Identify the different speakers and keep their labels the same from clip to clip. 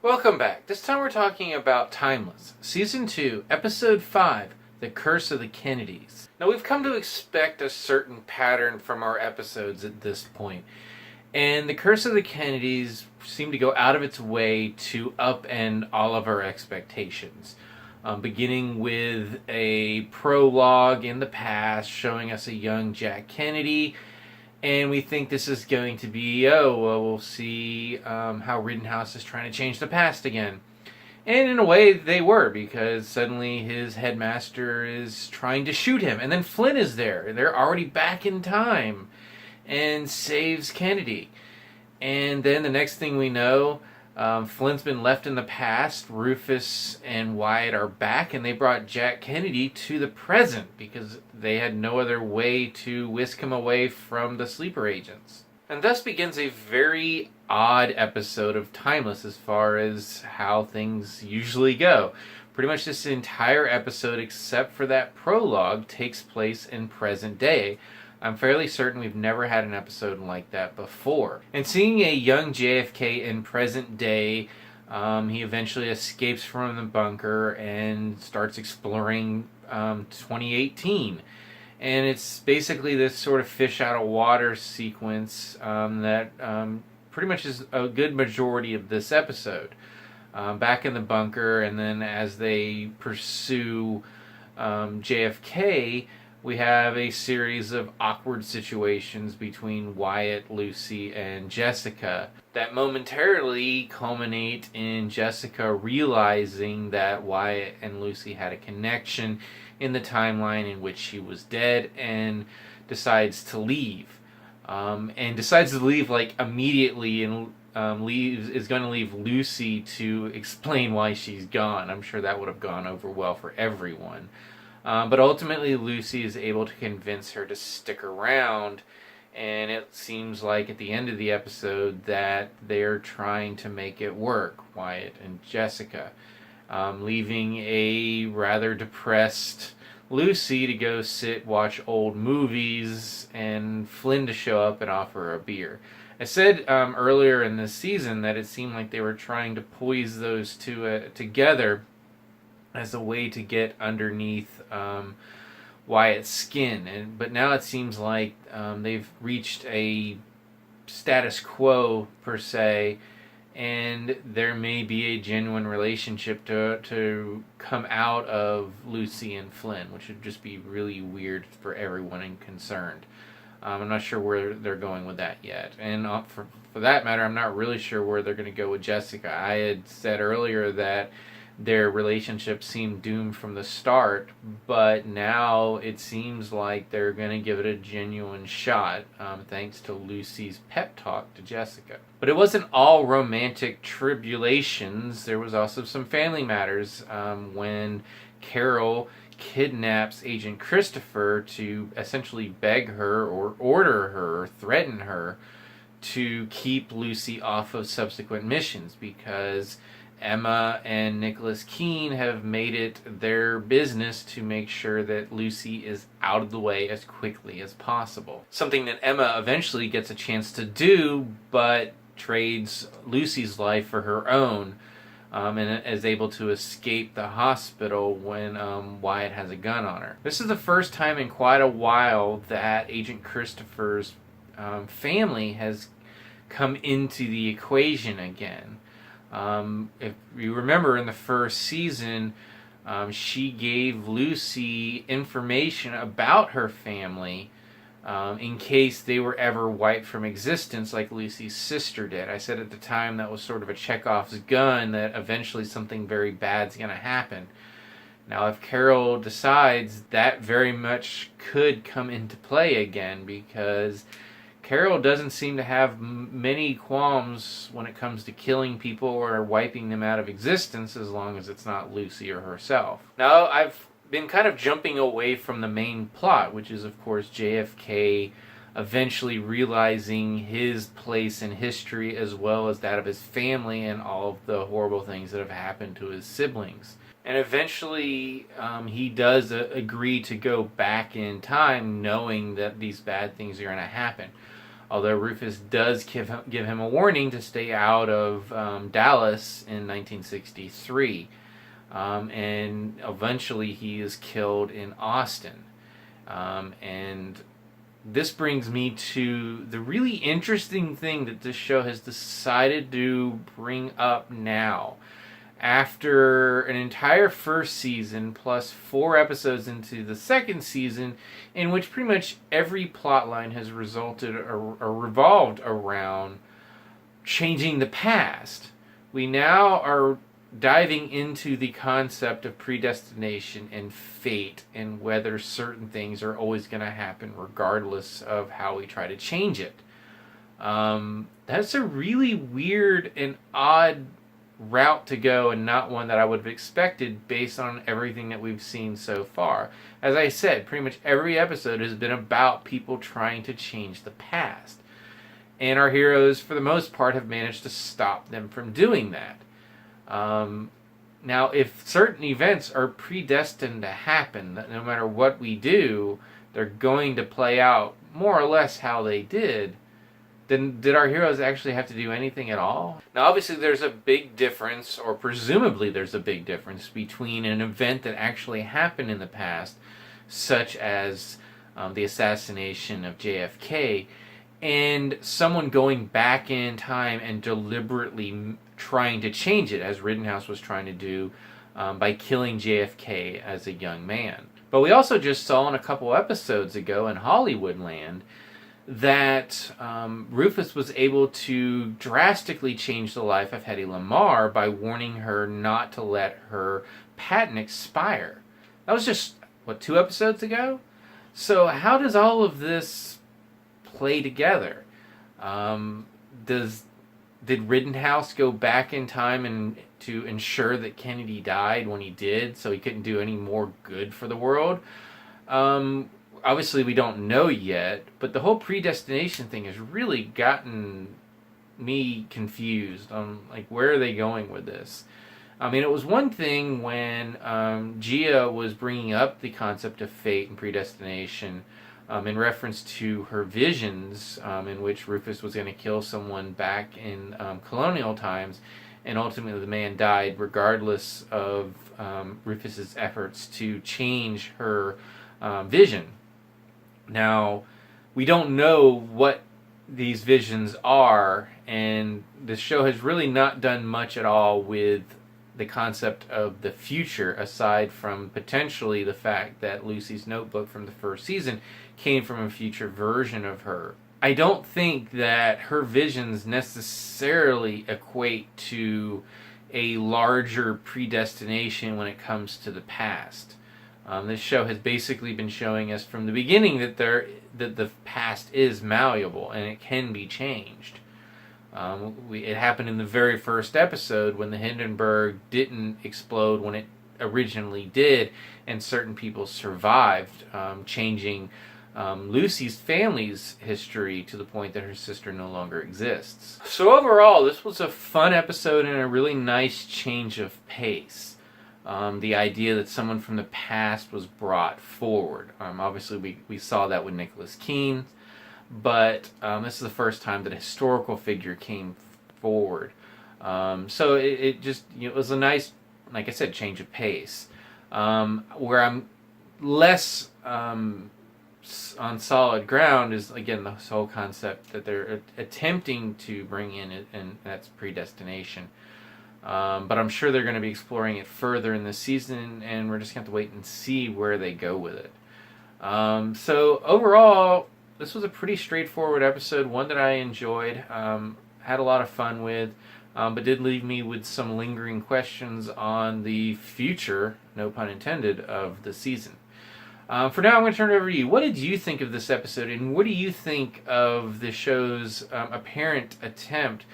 Speaker 1: Welcome back. This time we're talking about Timeless, Season 2, Episode 5, The Curse of the Kennedys. Now we've come to expect a certain pattern from our episodes at this point, and The Curse of the Kennedys seemed to go out of its way to upend all of our expectations. Beginning with a prologue in the past showing us a young Jack Kennedy, and we think this is going to be, we'll see how Rittenhouse is trying to change the past again. And in a way, they were, because suddenly his headmaster is trying to shoot him. And then Flynn is there. They're already back in time and saves Kennedy. And then the next thing we know, Flynn's been left in the past. Rufus and Wyatt are back, and they brought Jack Kennedy to the present because they had no other way to whisk him away from the sleeper agents. And thus begins a very odd episode of Timeless as far as how things usually go. Pretty much this entire episode, except for that prologue, takes place in present day. I'm fairly certain we've never had an episode like that before. And seeing a young JFK in present day, he eventually escapes from the bunker and starts exploring 2018. And it's basically this sort of fish out of water sequence that pretty much is a good majority of this episode. Back in the bunker, and then as they pursue JFK, we have a series of awkward situations between Wyatt, Lucy, and Jessica that momentarily culminate in Jessica realizing that Wyatt and Lucy had a connection in the timeline in which she was dead, and decides to leave. And decides to leave like immediately, and is going to leave Lucy to explain why she's gone. I'm sure that would have gone over well for everyone. But ultimately, Lucy is able to convince her to stick around, and it seems like at the end of the episode that they're trying to make it work, Wyatt and Jessica, leaving a rather depressed Lucy to go watch old movies, and Flynn to show up and offer her a beer. I said earlier in this season that it seemed like they were trying to poise those two together as a way to get underneath Wyatt's skin. But now it seems like they've reached a status quo, per se, and there may be a genuine relationship to come out of Lucy and Flynn, which would just be really weird for everyone concerned. I'm not sure where they're going with that yet. And for that matter, I'm not really sure where they're going to go with Jessica. I had said earlier that their relationship seemed doomed from the start, but now it seems like they're going to give it a genuine shot, thanks to Lucy's pep talk to Jessica. But it wasn't all romantic tribulations. There was also some family matters when Carole kidnaps Agent Christopher to essentially beg her or order her, threaten her, to keep Lucy off of subsequent missions, because Emma and Nicholas Keene have made it their business to make sure that Lucy is out of the way as quickly as possible. Something that Emma eventually gets a chance to do, but trades Lucy's life for her own, and is able to escape the hospital when Wyatt has a gun on her. This is the first time in quite a while that Agent Christopher's family has come into the equation again. If you remember in the first season, she gave Lucy information about her family in case they were ever wiped from existence like Lucy's sister did. I said at the time that was sort of a Chekhov's gun, that eventually something very bad's going to happen. Now, if Carole decides, that very much could come into play again, because Carole doesn't seem to have many qualms when it comes to killing people or wiping them out of existence, as long as it's not Lucy or herself. Now, I've been kind of jumping away from the main plot, which is, of course, JFK eventually realizing his place in history as well as that of his family and all of the horrible things that have happened to his siblings. And eventually he does agree to go back in time, knowing that these bad things are going to happen. Although Rufus does give him a warning to stay out of Dallas in 1963. And eventually he is killed in Austin. And this brings me to the really interesting thing that this show has decided to bring up now. After an entire first season plus 4 episodes into the second season, in which pretty much every plot line has resulted or revolved around changing the past, we now are diving into the concept of predestination and fate, and whether certain things are always going to happen regardless of how we try to change it. That's a really weird and odd route to go, and not one that I would have expected based on everything that we've seen so far. As I said, pretty much every episode has been about people trying to change the past. And our heroes, for the most part, have managed to stop them from doing that. Now, if certain events are predestined to happen, that no matter what we do, they're going to play out more or less how they did, then did our heroes actually have to do anything at all? Now, obviously, there's a big difference, or presumably there's a big difference, between an event that actually happened in the past, such as the assassination of JFK, and someone going back in time and deliberately trying to change it, as Rittenhouse was trying to do by killing JFK as a young man. But we also just saw in a couple episodes ago in Hollywoodland that Rufus was able to drastically change the life of Hedy Lamarr by warning her not to let her patent expire. That was just, 2 episodes ago? So how does all of this play together? Did Rittenhouse go back in time and to ensure that Kennedy died when he did, so he couldn't do any more good for the world? Obviously, we don't know yet, but the whole predestination thing has really gotten me confused on, where are they going with this? I mean, it was one thing when Gia was bringing up the concept of fate and predestination in reference to her visions, in which Rufus was going to kill someone back in colonial times, and ultimately the man died regardless of Rufus's efforts to change her vision. Now, we don't know what these visions are, and the show has really not done much at all with the concept of the future, aside from potentially the fact that Lucy's notebook from the first season came from a future version of her. I don't think that her visions necessarily equate to a larger predestination when it comes to the past. This show has basically been showing us from the beginning that the past is malleable and it can be changed. It happened in the very first episode when the Hindenburg didn't explode when it originally did, and certain people survived, changing Lucy's family's history to the point that her sister no longer exists. So overall, this was a fun episode and a really nice change of pace. The idea that someone from the past was brought forward. Obviously, we saw that with Nicholas Keene, but this is the first time that a historical figure came forward. So it just it was a nice, like I said, change of pace. Where I'm less on solid ground is, again, this whole concept that they're attempting to bring in, and that's predestination. But I'm sure they're going to be exploring it further in this season, and we're just going to have to wait and see where they go with it. So overall, this was a pretty straightforward episode, one that I enjoyed, had a lot of fun with, but did leave me with some lingering questions on the future, no pun intended, of the season. For now, I'm going to turn it over to you. What did you think of this episode, and what do you think of the show's apparent attempt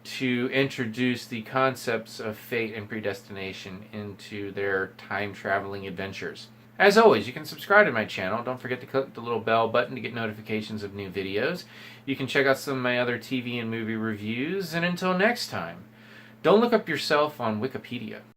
Speaker 1: to introduce the concepts of fate and predestination into their time-traveling adventures? As always, you can subscribe to my channel. Don't forget to click the little bell button to get notifications of new videos. You can check out some of my other TV and movie reviews. And until next time, don't look up yourself on Wikipedia.